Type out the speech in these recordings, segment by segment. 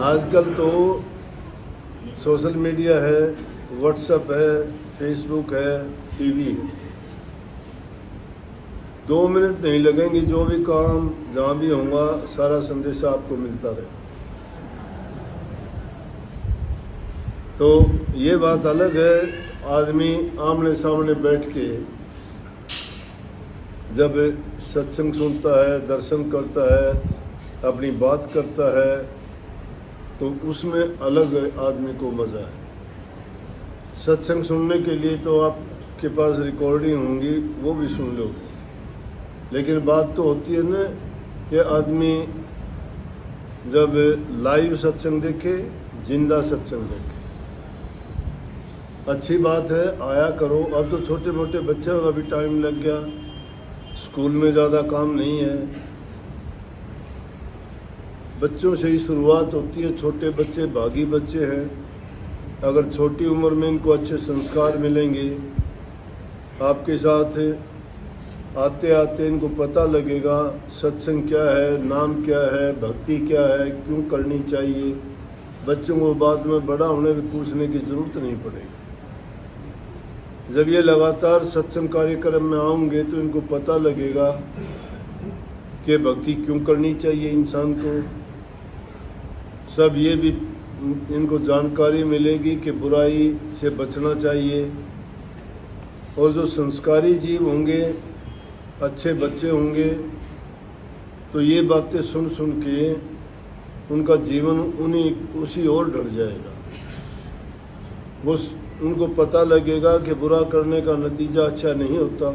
आजकल तो social media है, व्हाट्सएप है, फेसबुक है, टीवी है। 2 मिनट नहीं लगेंगे, जो भी काम जहाँ भी होगा सारा संदेश आपको मिलता रहे। तो ये बात अलग है, आदमी आमने सामने बैठ के जब सत्संग सुनता है, दर्शन करता है, अपनी बात करता है, तो उसमें अलग आदमी को मज़ा है। सत्संग सुनने के लिए तो आपके पास रिकॉर्डिंग होंगी, वो भी सुन लोगे, लेकिन बात तो होती है ना कि आदमी जब लाइव सत्संग देखे, जिंदा सत्संग देखे। अच्छी बात है, आया करो। अब तो छोटे मोटे बच्चों का भी टाइम लग गया, स्कूल में ज़्यादा काम नहीं है, बच्चों से ही शुरुआत होती है। छोटे बच्चे भागी बच्चे हैं, अगर छोटी उम्र में इनको अच्छे संस्कार मिलेंगे, आपके साथ आते आते इनको पता लगेगा सत्संग क्या है, नाम क्या है, भक्ति क्या है, क्यों करनी चाहिए। बच्चों को बाद में बड़ा होने में पूछने की ज़रूरत नहीं पड़ेगी। जब ये लगातार सत्संग कार्यक्रम में आएंगे तो इनको पता लगेगा कि भक्ति क्यों करनी चाहिए इंसान को। सब ये भी इनको जानकारी मिलेगी कि बुराई से बचना चाहिए। और जो संस्कारी जीव होंगे, अच्छे बच्चे होंगे, तो ये बातें सुन सुन के उनका जीवन उसी ओर ढल जाएगा। वो उनको पता लगेगा कि बुरा करने का नतीजा अच्छा नहीं होता।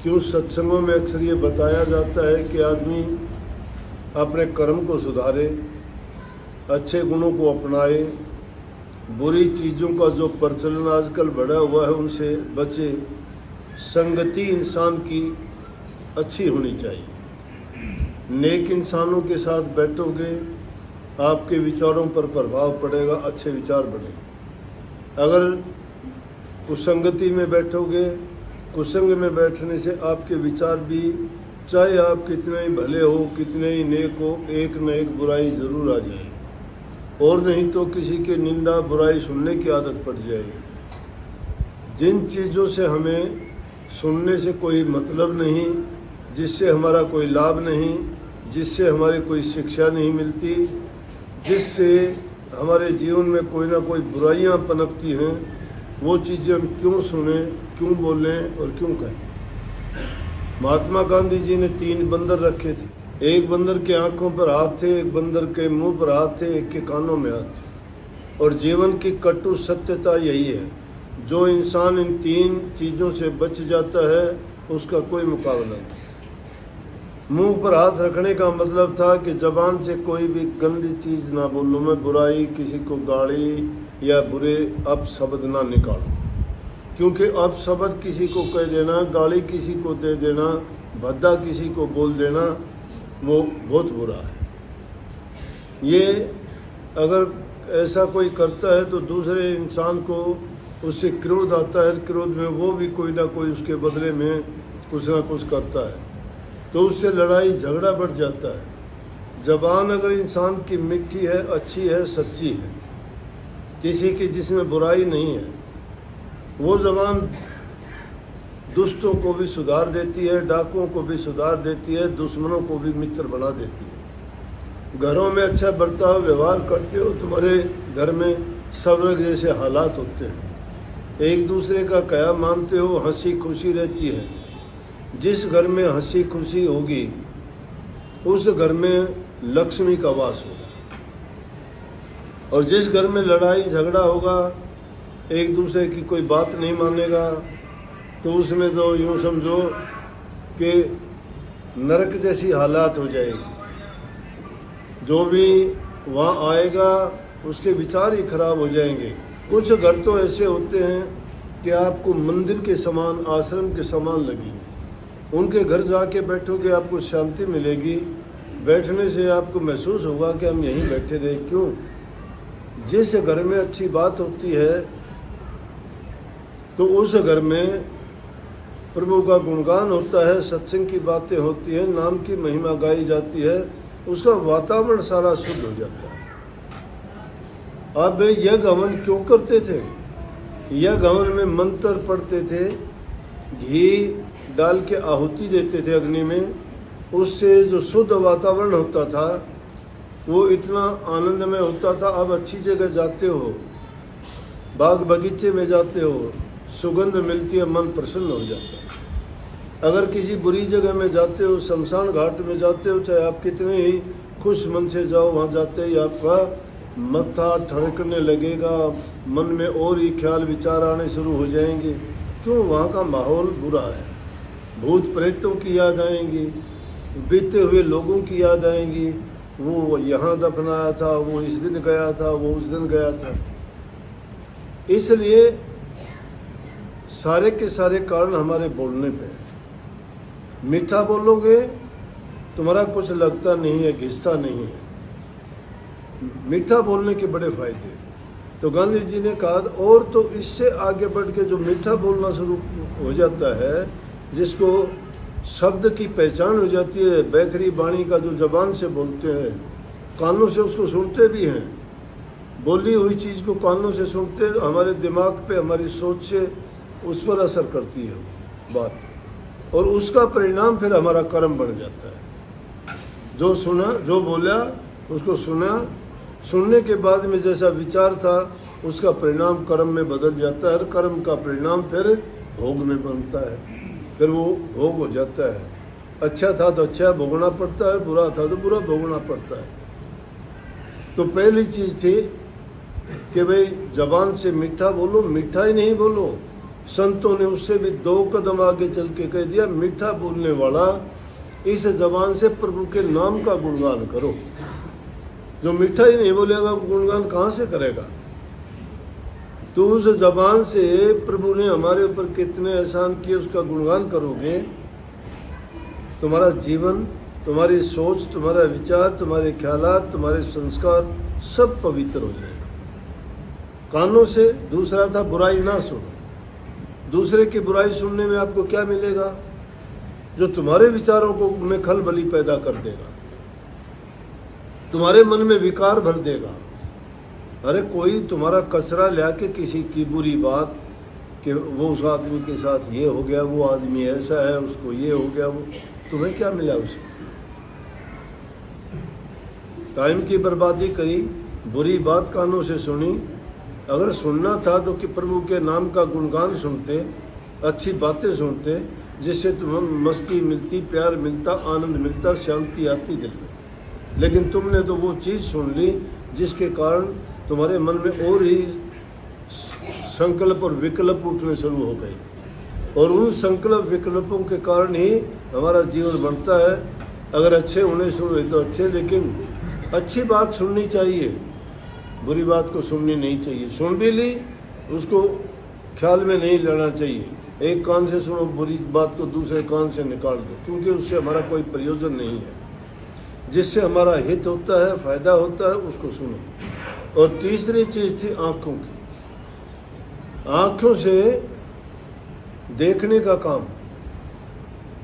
क्यों सत्संगों में अक्सर ये बताया जाता है कि आदमी अपने कर्म को सुधारे, अच्छे गुणों को अपनाए, बुरी चीज़ों का जो प्रचलन आजकल बढ़ा हुआ है उनसे बचे। संगति इंसान की अच्छी होनी चाहिए। नेक इंसानों के साथ बैठोगे, आपके विचारों पर प्रभाव पड़ेगा, अच्छे विचार बढ़ेंगे। अगर कुसंगति में बैठोगे, कुसंग में बैठने से आपके विचार भी, चाहे आप कितने ही भले हो, कितने ही नेक हो, एक न एक बुराई ज़रूर आ जाएगी। और नहीं तो किसी के निंदा बुराई सुनने की आदत पड़ जाएगी। जिन चीज़ों से हमें सुनने से कोई मतलब नहीं, जिससे हमारा कोई लाभ नहीं, जिससे हमारी कोई शिक्षा नहीं मिलती, जिससे हमारे जीवन में कोई ना कोई बुराइयां पनपती हैं, वो चीज़ें हम क्यों सुने, क्यों बोलें और क्यों कहें। महात्मा गांधी जी ने 3 बंदर रखे थे। एक बंदर के आंखों पर हाथ थे, एक बंदर के मुंह पर हाथ थे, एक के कानों में हाथ थे। और जीवन की कटु सत्यता यही है, जो इंसान इन 3 चीज़ों से बच जाता है उसका कोई मुकाबला नहीं। मुंह पर हाथ रखने का मतलब था कि जबान से कोई भी गंदी चीज़ ना बोलूँ, मैं बुराई, किसी को गाली या बुरे अपशब्द ना निकालूँ। क्योंकि अपशब्द किसी को कह देना, गाली किसी को दे देना, भद्दा किसी को बोल देना, वो बहुत बुरा है। ये अगर ऐसा कोई करता है तो दूसरे इंसान को उससे क्रोध आता है, क्रोध में वो भी कोई ना कोई उसके बदले में कुछ ना कुछ करता है, तो उससे लड़ाई झगड़ा बढ़ जाता है। ज़बान अगर इंसान की मीठी है, अच्छी है, सच्ची है, किसी की जिसमें बुराई नहीं है, वो ज़बान दुष्टों को भी सुधार देती है, डाकुओं को भी सुधार देती है, दुश्मनों को भी मित्र बना देती है। घरों में अच्छा बर्ताव व्यवहार करते हो, तुम्हारे घर में स्वर्ग जैसे हालात होते हैं। एक दूसरे का क्या मानते हो, हंसी खुशी रहती है। जिस घर में हंसी खुशी होगी उस घर में लक्ष्मी का वास होगा। और जिस घर में लड़ाई झगड़ा होगा, एक दूसरे की कोई बात नहीं मानेगा, तो उसमें तो यूँ समझो कि नरक जैसी हालात हो जाएगी। जो भी वहाँ आएगा उसके विचार ही खराब हो जाएंगे। कुछ घर तो ऐसे होते हैं कि आपको मंदिर के समान, आश्रम के समान लगेंगे। उनके घर जाके बैठोगे, आपको शांति मिलेगी। बैठने से आपको महसूस होगा कि हम यहीं बैठे रहे। क्यों? जिस घर में अच्छी बात होती है तो उस घर में प्रभु का गुणगान होता है, सत्संग की बातें होती हैं, नाम की महिमा गाई जाती है, उसका वातावरण सारा शुद्ध हो जाता है। अब यज्ञ हवन क्यों करते थे? यज्ञ हवन में मंत्र पढ़ते थे, घी डाल के आहुति देते थे अग्नि में, उससे जो शुद्ध वातावरण होता था वो इतना आनंदमय होता था। अब अच्छी जगह जाते हो, बाग बगीचे में जाते हो, सुगंध मिलती है, मन प्रसन्न हो जाता है। अगर किसी बुरी जगह में जाते हो, शमशान घाट में जाते हो, चाहे आप कितने ही खुश मन से जाओ, वहाँ जाते ही आपका मत्था ठड़कने लगेगा, मन में और ही ख्याल विचार आने शुरू हो जाएंगे। क्यों? वहाँ का माहौल बुरा है। भूत प्रेतों की याद आएंगी, बीते हुए लोगों की याद आएंगी, वो यहाँ दफनाया था, वो इस दिन गया था, वो उस दिन गया था। इसलिए सारे के सारे कारण हमारे बोलने पे है। मीठा बोलोगे तुम्हारा कुछ लगता नहीं है, घिसता नहीं है। मीठा बोलने के बड़े फायदे। तो गांधी जी ने कहा और तो इससे आगे बढ़ के जो मीठा बोलना शुरू हो जाता है, जिसको शब्द की पहचान हो जाती है, बैखरी बाणी का जो जबान से बोलते हैं, कानों से उसको सुनते भी हैं, बोली हुई चीज़ को कानों से सुनते, हमारे दिमाग पे, हमारी सोच से उस पर असर करती है बात, और उसका परिणाम फिर हमारा कर्म बन जाता है। जो सुना, जो बोला, उसको सुना, सुनने के बाद में जैसा विचार था उसका परिणाम कर्म में बदल जाता है, और कर्म का परिणाम फिर भोग में बनता है, फिर वो भोग हो जाता है। अच्छा था तो अच्छा भोगना पड़ता है, बुरा था तो बुरा भोगना पड़ता है। तो पहली चीज़ थी कि भाई जबान से मीठा बोलो, मीठा ही नहीं बोलो। संतों ने उससे भी 2 कदम आगे चल के कह दिया, मीठा बोलने वाला इस जबान से प्रभु के नाम का गुणगान करो। जो मीठा ही नहीं बोलेगा गुणगान कहाँ से करेगा? तो उस जबान से प्रभु ने हमारे ऊपर कितने एहसान किए उसका गुणगान करोगे, तुम्हारा जीवन, तुम्हारी सोच, तुम्हारा विचार, तुम्हारे ख्यालात, तुम्हारे संस्कार सब पवित्र हो जाएगा। कानों से दूसरा था बुराई ना सुनो। दूसरे की बुराई सुनने में आपको क्या मिलेगा? जो तुम्हारे विचारों को में खलबली पैदा कर देगा, तुम्हारे मन में विकार भर देगा। अरे कोई तुम्हारा कचरा ला के किसी की बुरी बात कि वो उस आदमी के साथ ये हो गया, वो आदमी ऐसा है, उसको ये हो गया, वो तुम्हें क्या मिला उससे? टाइम की बर्बादी करी, बुरी बात कानों से सुनी। अगर सुनना था तो कि प्रभु के नाम का गुणगान सुनते, अच्छी बातें सुनते, जिससे तुम्हें मस्ती मिलती, प्यार मिलता, आनंद मिलता, शांति आती दिल में। लेकिन तुमने तो वो चीज़ सुन ली जिसके कारण तुम्हारे मन में और ही संकल्प और विकल्प उठने शुरू हो गए, और उन संकल्प विकल्पों के कारण ही हमारा जीवन बढ़ता है। अगर अच्छे होने शुरू हुए तो अच्छे, लेकिन अच्छी बात सुननी चाहिए, बुरी बात को सुननी नहीं चाहिए। सुन भी ली, उसको ख्याल में नहीं लेना चाहिए। एक कान से सुनो बुरी बात को, दूसरे कान से निकाल दो, क्योंकि उससे हमारा कोई प्रयोजन नहीं है। जिससे हमारा हित होता है, फायदा होता है, उसको सुनो। और तीसरी चीज़ थी आँखों की। आँखों से देखने का काम,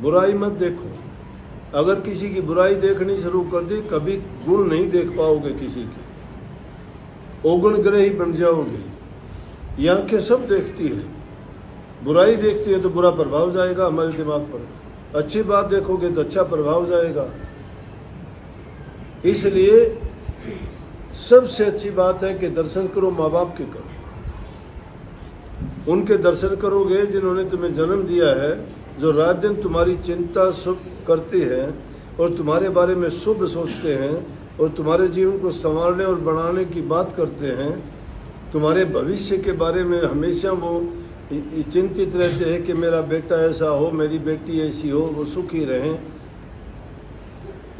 बुराई मत देखो। अगर किसी की बुराई देखनी शुरू कर दी, कभी गुण नहीं देख पाओगे किसी के, ओगुण ग्रही बन जाओगे। ये आँखें सब देखती है, बुराई देखती है तो बुरा प्रभाव जाएगा हमारे दिमाग पर, अच्छी बात देखोगे तो अच्छा प्रभाव जाएगा। इसलिए सबसे अच्छी बात है कि दर्शन करो, माँ बाप के करो। उनके दर्शन करोगे जिन्होंने तुम्हें जन्म दिया है, जो रात दिन तुम्हारी चिंता सुख करते हैं और तुम्हारे बारे में शुभ सोचते हैं और तुम्हारे जीवन को संवारने और बढ़ाने की बात करते हैं। तुम्हारे भविष्य के बारे में हमेशा वो चिंतित रहते हैं कि मेरा बेटा ऐसा हो, मेरी बेटी ऐसी हो, वो सुखी रहें।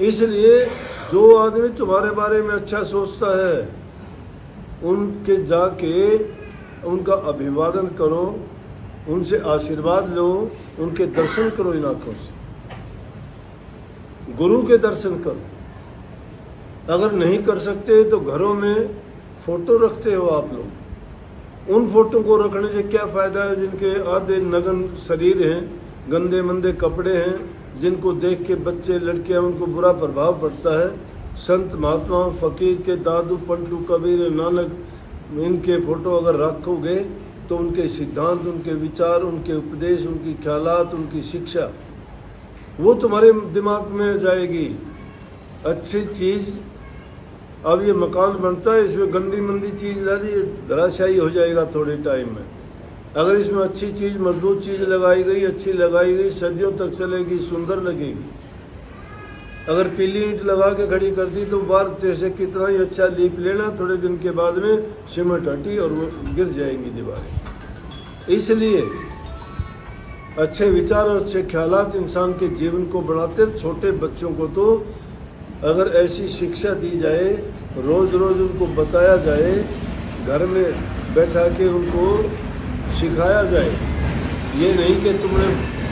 इसलिए जो आदमी तुम्हारे बारे में अच्छा सोचता है, उनके जाके उनका अभिवादन करो, उनसे आशीर्वाद लो, उनके दर्शन करो इन आँखों से। गुरु के दर्शन करो। अगर नहीं कर सकते तो घरों में फोटो रखते हो आप लोग, उन फोटो को रखने से क्या फ़ायदा है जिनके आधे नग्न शरीर हैं, गंदे मंदे कपड़े हैं, जिनको देख के बच्चे लड़कियां उनको बुरा प्रभाव पड़ता है। संत महात्मा फकीर के दादू पंटू कबीर नानक इनके फ़ोटो अगर रखोगे तो उनके सिद्धांत, उनके विचार, उनके उपदेश, उनकी ख्यालात, उनकी शिक्षा वो तुम्हारे दिमाग में जाएगी। अच्छी चीज़, अब ये मकान बनता है, इसमें गंदी मंदी चीज़ डाली, धराशायी हो जाएगा थोड़े टाइम में। अगर इसमें अच्छी चीज़, मजबूत चीज़ लगाई गई, अच्छी लगाई गई, सदियों तक चलेगी, सुंदर लगेगी। अगर पीली ईंट लगा के खड़ी कर दी तो बाहर जैसे कितना ही अच्छा लीप लेना, थोड़े दिन के बाद में सीमेंट हटी और वो गिर जाएंगी दीवारें। इसलिए अच्छे विचार और अच्छे ख्यालात इंसान के जीवन को बढ़ाते। छोटे बच्चों को तो अगर ऐसी शिक्षा दी जाए, रोज़ रोज़ उनको बताया जाए, घर में बैठा के उनको सिखाया जाए, ये नहीं कि तुमने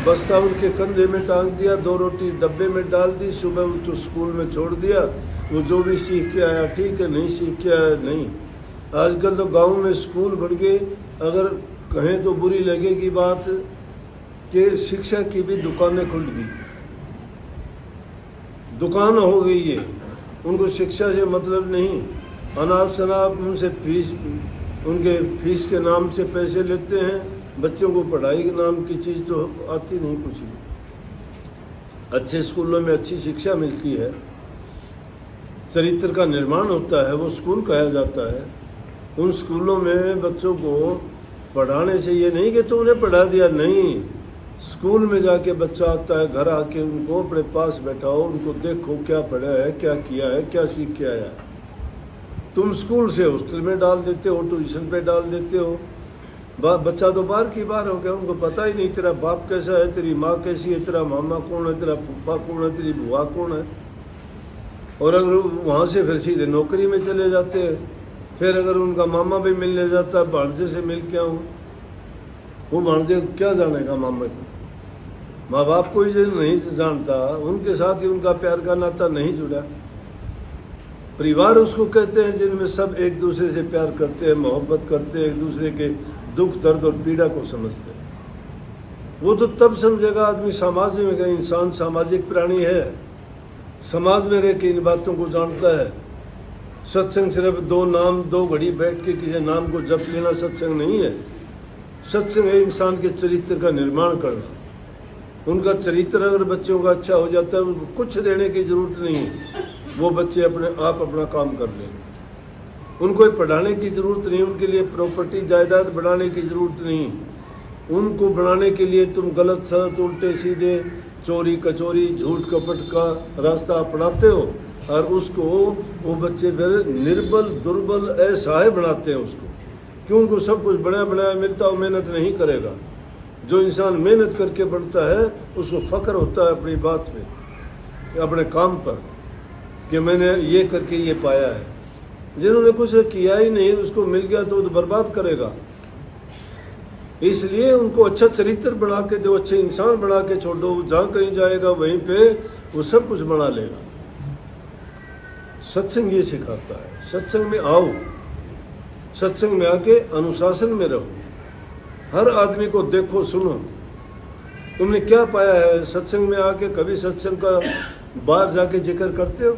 बस्ता उनके कंधे में टांग दिया, 2 रोटी डब्बे में डाल दी, सुबह उसको स्कूल में छोड़ दिया, वो जो भी सीख के आया ठीक है, नहीं सीख के आया नहीं। आजकल तो गांव में स्कूल बन गए, अगर कहें तो बुरी लगेगी बात कि शिक्षा की भी दुकानें खुल गई, दुकान हो गई है। उनको शिक्षा से मतलब नहीं, अनाप शनाप उनसे फीस, उनके फीस के नाम से पैसे लेते हैं। बच्चों को पढ़ाई के नाम की चीज़ तो आती नहीं कुछ भी। अच्छे स्कूलों में अच्छी शिक्षा मिलती है, चरित्र का निर्माण होता है, वो स्कूल कहा जाता है। उन स्कूलों में बच्चों को पढ़ाने से ये नहीं कि तो उन्हें पढ़ा दिया, नहीं। स्कूल में जाके बच्चा आता है, घर आके उनको अपने पास बैठाओ, उनको देखो क्या पढ़ा है, क्या किया है, क्या सीख के आया है। तुम स्कूल से हॉस्टल में डाल देते हो, ट्यूशन पे डाल देते हो, बच्चा तो बाहर की बाहर हो गया, उनको पता ही नहीं तेरा बाप कैसा है, तेरी माँ कैसी है, तेरा मामा कौन है, तेरा फूफा कौन है, तेरी बुआ कौन है। और अगर वहाँ से फिर सीधे नौकरी में चले जाते हैं, फिर अगर उनका मामा भी मिलने जाता है, भांजे से मिल के आऊँ, वो भांजे क्या जानेगा मामा को, माँ बाप को ही जो नहीं जानता, उनके साथ ही उनका प्यार का नाता नहीं जुड़ा। परिवार उसको कहते हैं जिनमें सब एक दूसरे से प्यार करते हैं, मोहब्बत करते हैं, एक दूसरे के दुख दर्द और पीड़ा को समझते हैं। वो तो तब समझेगा आदमी समाज में गए, इंसान सामाजिक प्राणी है, समाज में रह के इन बातों को जानता है। सत्संग सिर्फ 2 नाम 2 घड़ी बैठ के किसी नाम को जप लेना सत्संग नहीं है। सत्संग है इंसान के चरित्र का निर्माण करना। उनका चरित्र अगर बच्चों का अच्छा हो जाता है, कुछ देने की जरूरत नहीं है, वो बच्चे अपने आप अपना काम कर लेंगे। उनको पढ़ाने की ज़रूरत नहीं, उनके लिए प्रॉपर्टी जायदाद बढ़ाने की ज़रूरत नहीं। उनको बढ़ाने के लिए तुम गलत सलत उल्टे सीधे चोरी कचोरी झूठ कपट का रास्ता अपनाते हो, और उसको वो बच्चे फिर निर्बल दुर्बल असहाय बनाते हैं उसको। क्यों? उनको सब कुछ बनाया बनाया मिलता हो, मेहनत नहीं करेगा। जो इंसान मेहनत करके बढ़ता है उसको फ़ख्र होता है अपनी बात पे, अपने काम पर, कि मैंने ये करके ये पाया है। जिन्होंने कुछ किया ही नहीं, उसको मिल गया तो बर्बाद करेगा। इसलिए उनको अच्छा चरित्र बना के दो, अच्छे इंसान बना के छोड़ो। जहाँ कहीं जाएगा वहीं पे वो सब कुछ बना लेगा। सत्संग ये सिखाता है, सत्संग में आओ, सत्संग में आके अनुशासन में रहो, हर आदमी को देखो सुनो, तुमने क्या पाया है सत्संग में आके। कभी सत्संग का बाहर जाके जिक्र करते हो,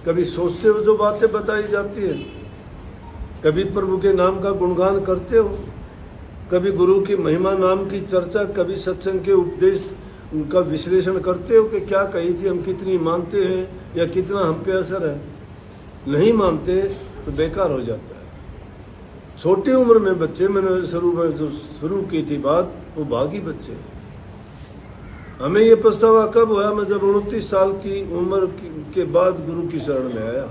कभी सोचते हो जो बातें बताई जाती है, कभी प्रभु के नाम का गुणगान करते हो, कभी गुरु की महिमा नाम की चर्चा, कभी सत्संग के उपदेश उनका विश्लेषण करते हो कि क्या कही थी, हम कितनी मानते हैं या कितना हम पे असर है। नहीं मानते तो बेकार हो जाता है। छोटी उम्र में बच्चे, मैंने शुरू में जो शुरू की थी बात, वो भागी बच्चे। हमें ये पछतावा कब हुआ? मैं जब 29 साल की उम्र के बाद गुरु की शरण में आया।